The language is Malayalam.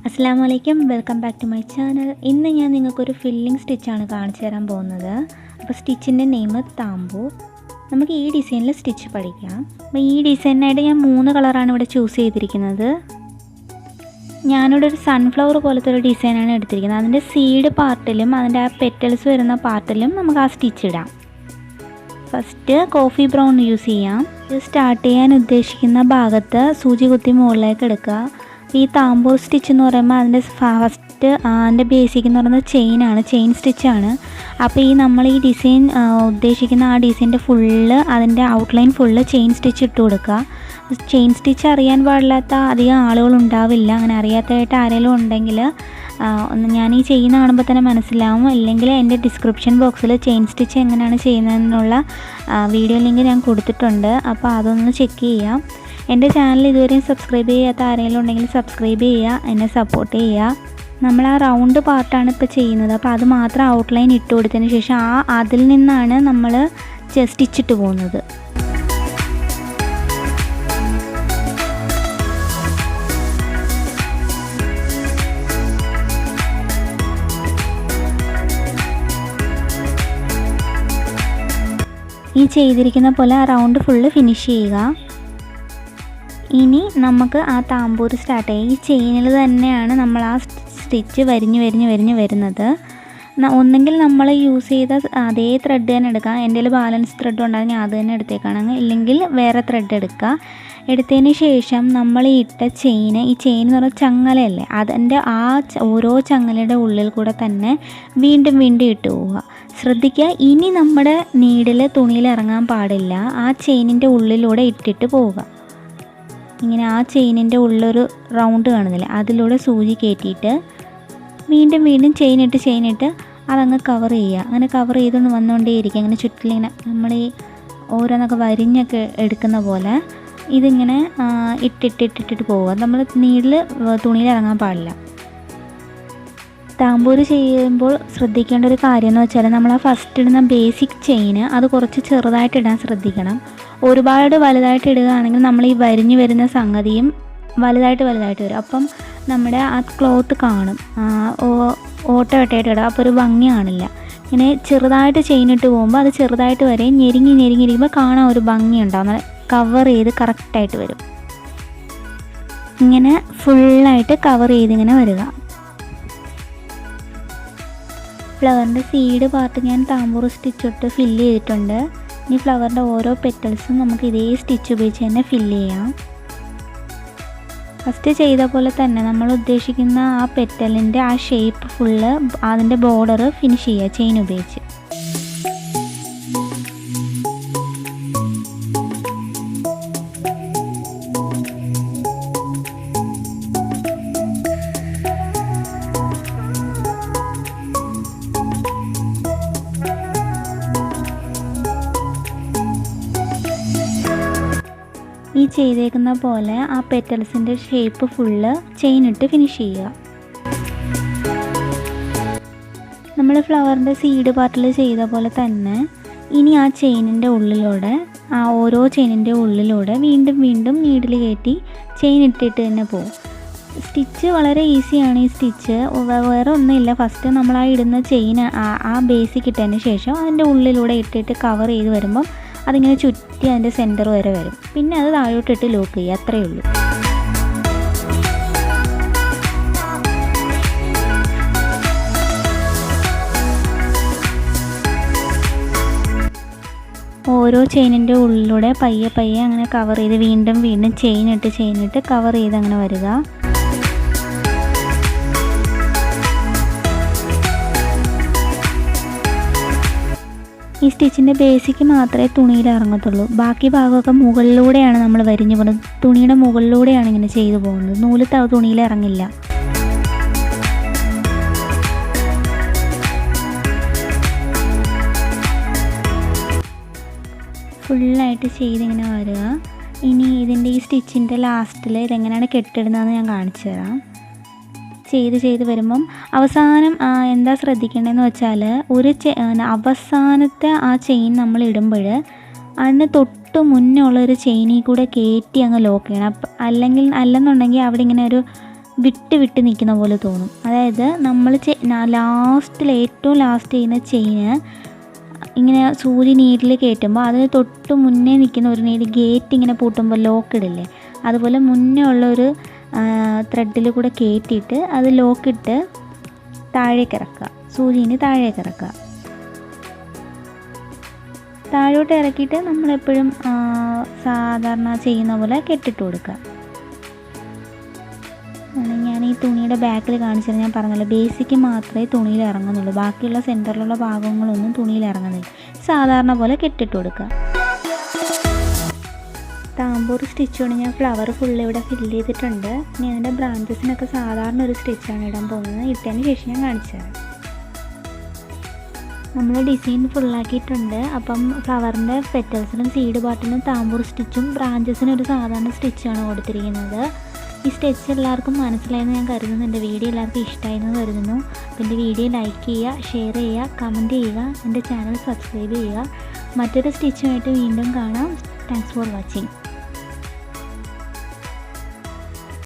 അസ്സലാമലൈക്കും, welcome back to my channel. ഇന്ന് ഞാൻ നിങ്ങൾക്കൊരു ഫില്ലിംഗ് സ്റ്റിച്ചാണ് കാണിച്ചു തരാൻ പോകുന്നത്. അപ്പോൾ സ്റ്റിച്ചിൻ്റെ നെയിം താമ്പൂർ. നമുക്ക് ഈ ഡിസൈനിൽ സ്റ്റിച്ച് പഠിക്കാം. അപ്പോൾ ഈ ഡിസൈനായിട്ട് ഞാൻ 3 കളറാണ് ഇവിടെ ചൂസ് ചെയ്തിരിക്കുന്നത്. ഞാനിവിടെ ഒരു സൺഫ്ലവർ പോലത്തെ ഒരു ഡിസൈനാണ് എടുത്തിരിക്കുന്നത്. അതിൻ്റെ സീഡ് പാർട്ടിലും അതിൻ്റെ ആ പെറ്റൽസ് വരുന്ന പാർട്ടിലും നമുക്ക് ആ സ്റ്റിച്ച് ഇടാം. ഫസ്റ്റ് കോഫി ബ്രൗൺ യൂസ് ചെയ്യാം. ഇത് സ്റ്റാർട്ട് ചെയ്യാൻ ഉദ്ദേശിക്കുന്ന ഭാഗത്ത് സൂചി കുത്തി മുകളിലേക്ക് എടുക്കുക. ഈ താമ്പൂർ സ്റ്റിച്ച് എന്ന് പറയുമ്പോൾ അതിൻ്റെ ഫസ്റ്റ് അതിൻ്റെ ബേസിക് എന്ന് പറയുന്നത് ചെയിൻ സ്റ്റിച്ചാണ്. അപ്പോൾ നമ്മൾ ഈ ഡിസൈൻ ഉദ്ദേശിക്കുന്ന ആ ഡിസൈൻ്റെ ഫുള്ള് അതിൻ്റെ ഔട്ട്ലൈൻ ഫുള്ള് ചെയിൻ സ്റ്റിച്ച് ഇട്ട് കൊടുക്കുക. ചെയിൻ സ്റ്റിച്ച് അറിയാൻ പാടില്ലാത്ത അധികം ആളുകളുണ്ടാവില്ല. അങ്ങനെ അറിയാത്തതായിട്ട് ആരെങ്കിലും ഉണ്ടെങ്കിൽ ഞാൻ ഈ ചെയ്യുന്ന കാണുമ്പോൾ തന്നെ മനസ്സിലാവും. അല്ലെങ്കിൽ എൻ്റെ ഡിസ്ക്രിപ്ഷൻ ബോക്സിൽ ചെയിൻ സ്റ്റിച്ച് എങ്ങനെയാണ് ചെയ്യുന്നതെന്നുള്ള വീഡിയോ ലിങ്ക് ഞാൻ കൊടുത്തിട്ടുണ്ട്. അപ്പോൾ അതൊന്ന് ചെക്ക് ചെയ്യാം. എൻ്റെ ചാനൽ ഇതുവരെയും സബ്സ്ക്രൈബ് ചെയ്യാത്ത ആരെങ്കിലും ഉണ്ടെങ്കിൽ സബ്സ്ക്രൈബ് ചെയ്യുക, എന്നെ സപ്പോർട്ട് ചെയ്യുക. നമ്മൾ ആ റൗണ്ട് പാർട്ടാണ് ഇപ്പോൾ ചെയ്യുന്നത്. അപ്പോൾ അത് മാത്രം ഔട്ട്ലൈൻ ഇട്ട് കൊടുത്തതിന് ശേഷം അതിൽ നിന്നാണ് നമ്മൾ സ്റ്റിച്ചിട്ട് പോകുന്നത്. ഈ ചെയ്തിരിക്കുന്ന പോലെ ആ റൗണ്ട് ഫുള്ള് ഫിനിഷ് ചെയ്യുക. ഇനി നമുക്ക് ആ താമ്പൂർ സ്റ്റാർട്ട് ചെയ്യാം. ഈ ചെയിനിൽ തന്നെയാണ് നമ്മൾ ആ സ്റ്റിച്ച് വരിഞ്ഞ് വരുന്നത്. ഒന്നെങ്കിൽ നമ്മൾ യൂസ് ചെയ്ത അതേ ത്രെഡ് തന്നെ എടുക്കാം. എൻ്റെ കയ്യിൽ ബാലൻസ് ത്രെഡ് ഉണ്ടാകും, ഞാൻ അത് തന്നെ എടുത്തേക്കാണെങ്കിൽ. ഇല്ലെങ്കിൽ വേറെ ത്രെഡ് എടുക്കുക. എടുത്തതിന് ശേഷം നമ്മൾ ഈ ഇട്ട ഈ ചെയിൻ എന്ന് പറഞ്ഞാൽ ചങ്ങലയല്ലേ, അതിൻ്റെ ആ ഓരോ ചങ്ങലയുടെ ഉള്ളിൽ കൂടെ തന്നെ വീണ്ടും ഇട്ട് പോവുക. ശ്രദ്ധിക്കുക, ഇനി നമ്മുടെ നീഡിൽ തുണിയിൽ ഇറങ്ങാൻ പാടില്ല. ആ ചെയിനിൻ്റെ ഉള്ളിലൂടെ ഇട്ടിട്ട് പോവുക. ഇങ്ങനെ ആ ചെയിനിൻ്റെ ഉള്ളൊരു റൗണ്ട് കാണുന്നില്ല, അതിലൂടെ സൂചി കയറ്റിയിട്ട് വീണ്ടും ചെയിനിട്ട് അതങ്ങ് കവർ ചെയ്യുക. അങ്ങനെ കവർ ചെയ്തുകൊണ്ട് വന്നുകൊണ്ടേയിരിക്കുക. അങ്ങനെ ചുറ്റിലിങ്ങനെ നമ്മൾ ഈ ഓരോന്നൊക്കെ വരിഞ്ഞൊക്കെ എടുക്കുന്ന പോലെ ഇതിങ്ങനെ ഇട്ടിട്ട് പോവുക. നമ്മൾ നീഡിൽ തുണിയിൽ ഇറങ്ങാൻ പാടില്ല. താമ്പൂർ ചെയ്യുമ്പോൾ ശ്രദ്ധിക്കേണ്ട ഒരു കാര്യം എന്ന് വെച്ചാൽ നമ്മൾ ആ ഫസ്റ്റ് ഇടുന്ന ബേസിക് ചെയിന് അത് കുറച്ച് ചെറുതായിട്ട് ഇടാൻ ശ്രദ്ധിക്കണം. ഒരുപാട് വലുതായിട്ട് ഇടുകയാണെങ്കിൽ നമ്മൾ ഈ വരിഞ്ഞ് വരുന്ന സംഗതിയും വലുതായിട്ട് വരും. അപ്പം നമ്മുടെ ആ ക്ലോത്ത് കാണും, ഓട്ടമായിട്ട് ഇടുക. അപ്പോൾ ഒരു ഭംഗി കാണില്ല. ഇങ്ങനെ ചെറുതായിട്ട് ചെയിനിട്ട് പോകുമ്പോൾ അത് ചെറുതായിട്ട് വരെ ഞെരിങ്ങിരിക്കുമ്പോൾ കാണാൻ ഒരു ഭംഗി ഉണ്ടാവും. കവർ ചെയ്ത് കറക്റ്റായിട്ട് വരും. ഇങ്ങനെ ഫുള്ളായിട്ട് കവർ ചെയ്തിങ്ങനെ വരിക. ഫ്ലവറിൻ്റെ സീഡ് പാർട്ട് ഞാൻ താമ്പൂർ സ്റ്റിച്ചിട്ട് ഫില്ല് ചെയ്തിട്ടുണ്ട്. ഇനി ഫ്ലവറിൻ്റെ ഓരോ പെറ്റൽസും നമുക്ക് ഇതേ സ്റ്റിച്ച് ഉപയോഗിച്ച് തന്നെ ഫില്ല് ചെയ്യാം. ഫസ്റ്റ് ചെയ്ത പോലെ തന്നെ നമ്മൾ ഉദ്ദേശിക്കുന്ന ആ പെറ്റലിൻ്റെ ആ ഷേപ്പ് ഫുള്ള് അതിൻ്റെ ബോർഡർ ഫിനിഷ് ചെയ്യുക ചെയിൻ ഉപയോഗിച്ച്. ഈ ചെയ്തേക്കുന്ന പോലെ ആ പെറ്റൽസിൻ്റെ ഷേപ്പ് ഫുള്ള് ചെയിനിട്ട് ഫിനിഷ് ചെയ്യുക. നമ്മൾ ഫ്ലവറിൻ്റെ സീഡ് പാർട്ടിൽ ചെയ്ത പോലെ തന്നെ ഇനി ആ ചെയിനിൻ്റെ ഉള്ളിലൂടെ ഓരോ ചെയിനിൻ്റെ ഉള്ളിലൂടെ വീണ്ടും നീഡിൽ കയറ്റി ചെയിൻ ഇട്ടിട്ട് തന്നെ പോകും. സ്റ്റിച്ച് വളരെ ഈസിയാണ്. ഈ സ്റ്റിച്ച് വേറെ ഒന്നുമില്ല. ഫസ്റ്റ് നമ്മൾ ആ ഇടുന്ന ചെയിൻ ആ ബേസിക് ഇട്ടതിന് ശേഷം അതിൻ്റെ ഉള്ളിലൂടെ ഇട്ടിട്ട് കവർ ചെയ്ത് വരുമ്പം അതിങ്ങനെ ചുറ്റി അതിൻ്റെ സെൻറ്റർ വരെ വരും. പിന്നെ അത് താഴോട്ടിട്ട് ലോക്ക് ചെയ്യുക, അത്രയേ ഉള്ളൂ. ഓരോ ചെയിനിൻ്റെ ഉള്ളിലൂടെ പയ്യെ അങ്ങനെ കവർ ചെയ്ത് വീണ്ടും ചെയിനിട്ട് കവർ ചെയ്ത് അങ്ങനെ വരിക. ഈ സ്റ്റിച്ചിൻ്റെ ബേസിക്ക് മാത്രമേ തുണിയിൽ ഇറങ്ങത്തുള്ളൂ. ബാക്കി ഭാഗമൊക്കെ മുകളിലൂടെയാണ് നമ്മൾ വരിഞ്ഞു പോകുന്നത്. തുണിയുടെ മുകളിലൂടെയാണ് ഇങ്ങനെ ചെയ്തു പോകുന്നത്. നൂല് തുണിയിൽ ഇറങ്ങില്ല. ഫുള്ളായിട്ട് ചെയ്തിങ്ങനെ വരിക. ഇനി ഇതിൻ്റെ ഈ സ്റ്റിച്ചിൻ്റെ ലാസ്റ്റിൽ ഇതെങ്ങനെയാണ് കെട്ടിടുന്നതെന്ന് ഞാൻ കാണിച്ചു തരാം. ചെയ്ത് വരുമ്പം അവസാനം എന്താ ശ്രദ്ധിക്കേണ്ടതെന്ന് വെച്ചാൽ അവസാനത്തെ ആ ചെയിൻ നമ്മൾ ഇടുമ്പോൾ അതിന് തൊട്ട് തൊട്ട് മുന്നേ ഉള്ളൊരു ചെയിനിൽ കൂടെ കയറ്റി അങ്ങ് ലോക്ക് ചെയ്യണം. അല്ലെന്നുണ്ടെങ്കിൽ അവിടെ ഇങ്ങനെ ഒരു വിട്ട് നിൽക്കുന്ന പോലെ തോന്നും. അതായത് നമ്മൾ ഏറ്റവും ലാസ്റ്റ് ചെയ്യുന്ന ചെയിന് ഇങ്ങനെ സൂചി നീഡിൽ കയറ്റുമ്പോൾ അതിന് തൊട്ട് മുന്നേ നിൽക്കുന്ന ഒരു നീഡിൽ ഗേറ്റ് ഇങ്ങനെ പൂട്ടുമ്പോൾ ലോക്ക് ഇടില്ലേ, അതുപോലെ മുന്നേ ഉള്ളൊരു ത്രെഡിൽ കൂടെ കയറ്റിയിട്ട് അത് ലോക്കിട്ട് താഴേക്ക് ഇറക്കുക, സൂചിന് താഴേക്ക് ഇറക്കുക. താഴോട്ട് ഇറക്കിയിട്ട് നമ്മളെപ്പോഴും സാധാരണ ചെയ്യുന്ന പോലെ കെട്ടിട്ട് കൊടുക്കുക. ഞാൻ ഈ തുണിയുടെ ബാക്കിൽ കാണിച്ചത് ഞാൻ പറഞ്ഞല്ലോ, ബേസിക്ക് മാത്രമേ തുണിയിൽ ഇറങ്ങുന്നുള്ളൂ, ബാക്കിയുള്ള സെൻറ്ററിലുള്ള ഭാഗങ്ങളൊന്നും തുണിയിൽ ഇറങ്ങുന്നില്ല. സാധാരണ പോലെ കെട്ടിട്ട് കൊടുക്കുക. താമ്പൂർ സ്റ്റിച്ച് കൊണ്ട് ഞാൻ ഫ്ലവർ ഫുള്ള് ഇവിടെ ഫില്ല് ചെയ്തിട്ടുണ്ട്. ഇനി അതിൻ്റെ ബ്രാഞ്ചസിനൊക്കെ സാധാരണ ഒരു സ്റ്റിച്ചാണ് ഇടാൻ പോകുന്നത്. ഇട്ടതിന് ശേഷം ഞാൻ കാണിച്ചു തരാം. നമ്മൾ ഡിസൈൻ ഫുള്ളാക്കിയിട്ടുണ്ട്. അപ്പം ഫ്ലവറിൻ്റെ പെറ്റൽസിനും സീഡ് പാർട്ടിനും താമ്പൂർ സ്റ്റിച്ചും ബ്രാഞ്ചസിനും ഒരു സാധാരണ സ്റ്റിച്ചാണ് കൊടുത്തിരിക്കുന്നത്. ഈ സ്റ്റിച്ച് എല്ലാവർക്കും മനസ്സിലായെന്ന് ഞാൻ കരുതുന്നു. എൻ്റെ വീഡിയോ എല്ലാവർക്കും ഇഷ്ടമായെന്ന് കരുതുന്നു. അപ്പോൾ എൻ്റെ വീഡിയോ ലൈക്ക് ചെയ്യുക, ഷെയർ ചെയ്യുക, കമൻറ്റ് ചെയ്യുക, എൻ്റെ ചാനൽ സബ്സ്ക്രൈബ് ചെയ്യുക. മറ്റൊരു സ്റ്റിച്ചുമായിട്ട് വീണ്ടും കാണാം. Thanks for watching.